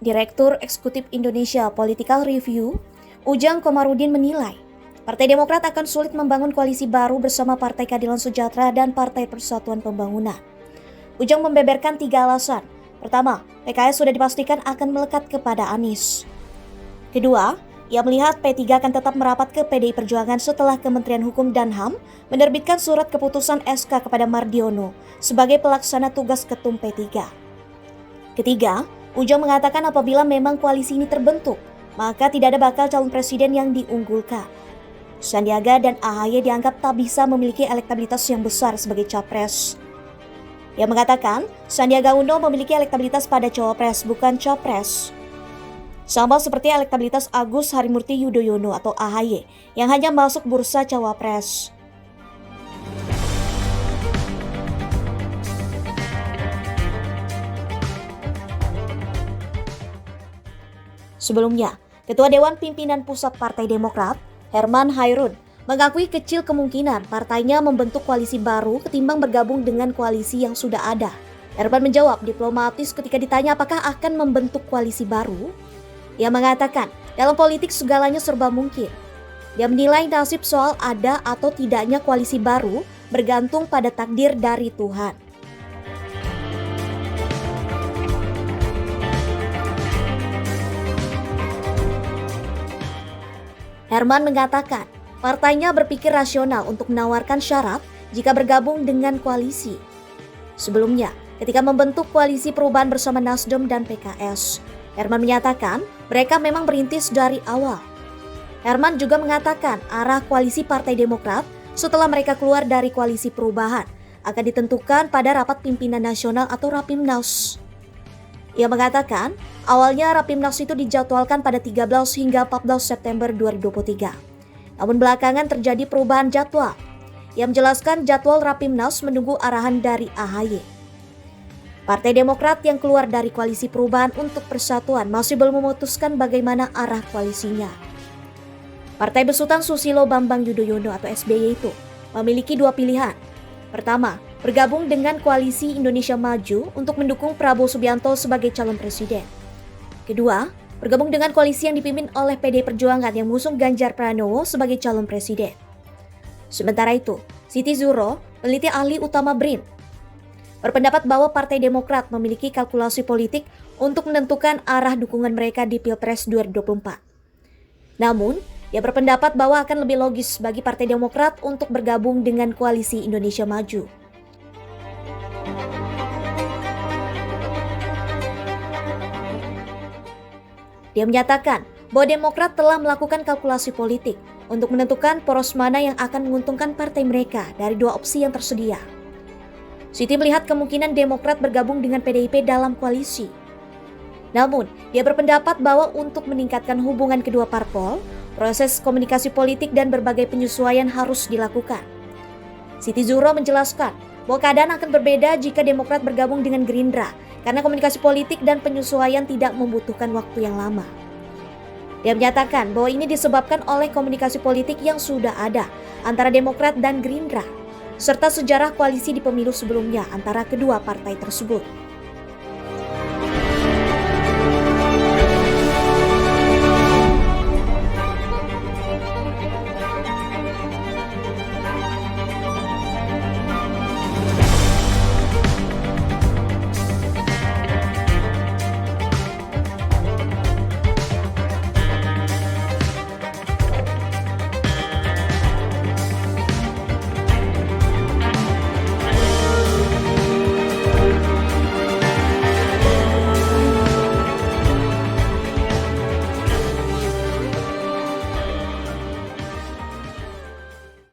Direktur Eksekutif Indonesia Political Review, Ujang Komarudin menilai, Partai Demokrat akan sulit membangun koalisi baru bersama Partai Keadilan Sejahtera dan Partai Persatuan Pembangunan. Ujang membeberkan 3 alasan. Pertama, PKS sudah dipastikan akan melekat kepada Anies. Kedua, ia melihat P3 akan tetap merapat ke PDI Perjuangan setelah Kementerian Hukum dan HAM menerbitkan surat keputusan SK kepada Mardiono sebagai pelaksana tugas Ketum P3. Ketiga, Ujang mengatakan apabila memang koalisi ini terbentuk, maka tidak ada bakal calon presiden yang diunggulkan. Sandiaga dan AHY dianggap tak bisa memiliki elektabilitas yang besar sebagai capres. Ia mengatakan, Sandiaga Uno memiliki elektabilitas pada cawapres, bukan capres. Sama seperti elektabilitas Agus Harimurti Yudhoyono atau AHY yang hanya masuk bursa cawapres. Sebelumnya, Ketua Dewan Pimpinan Pusat Partai Demokrat, Herman Hairun, mengakui kecil kemungkinan partainya membentuk koalisi baru ketimbang bergabung dengan koalisi yang sudah ada. Herman menjawab diplomatis ketika ditanya apakah akan membentuk koalisi baru. Ia mengatakan, dalam politik segalanya serba mungkin. Dia menilai nasib soal ada atau tidaknya koalisi baru bergantung pada takdir dari Tuhan. Herman mengatakan, partainya berpikir rasional untuk menawarkan syarat jika bergabung dengan koalisi. Sebelumnya, ketika membentuk koalisi perubahan bersama Nasdem dan PKS, Herman menyatakan mereka memang merintis dari awal. Herman juga mengatakan arah koalisi Partai Demokrat setelah mereka keluar dari koalisi perubahan akan ditentukan pada rapat pimpinan nasional atau Rapimnas. Ia mengatakan, awalnya Rapimnas itu dijadwalkan pada 13 hingga 14 September 2023. Namun belakangan terjadi perubahan jadwal. Ia menjelaskan jadwal Rapimnas menunggu arahan dari AHY. Partai Demokrat yang keluar dari koalisi perubahan untuk persatuan masih belum memutuskan bagaimana arah koalisinya. Partai besutan Susilo Bambang Yudhoyono atau SBY itu memiliki 2 pilihan. Pertama, bergabung dengan koalisi Indonesia Maju untuk mendukung Prabowo Subianto sebagai calon presiden. Kedua, bergabung dengan koalisi yang dipimpin oleh PDI Perjuangan yang mengusung Ganjar Pranowo sebagai calon presiden. Sementara itu, Siti Zuro, peneliti ahli utama BRIN, berpendapat bahwa Partai Demokrat memiliki kalkulasi politik untuk menentukan arah dukungan mereka di Pilpres 2024. Namun, ia berpendapat bahwa akan lebih logis bagi Partai Demokrat untuk bergabung dengan koalisi Indonesia Maju. Dia menyatakan bahwa Demokrat telah melakukan kalkulasi politik untuk menentukan poros mana yang akan menguntungkan partai mereka dari 2 opsi yang tersedia. Siti melihat kemungkinan Demokrat bergabung dengan PDIP dalam koalisi. Namun, dia berpendapat bahwa untuk meningkatkan hubungan kedua parpol, proses komunikasi politik dan berbagai penyesuaian harus dilakukan. Siti Zuro menjelaskan bahwa keadaan akan berbeda jika Demokrat bergabung dengan Gerindra karena komunikasi politik dan penyesuaian tidak membutuhkan waktu yang lama. Dia menyatakan bahwa ini disebabkan oleh komunikasi politik yang sudah ada antara Demokrat dan Gerindra, serta sejarah koalisi di pemilu sebelumnya antara kedua partai tersebut.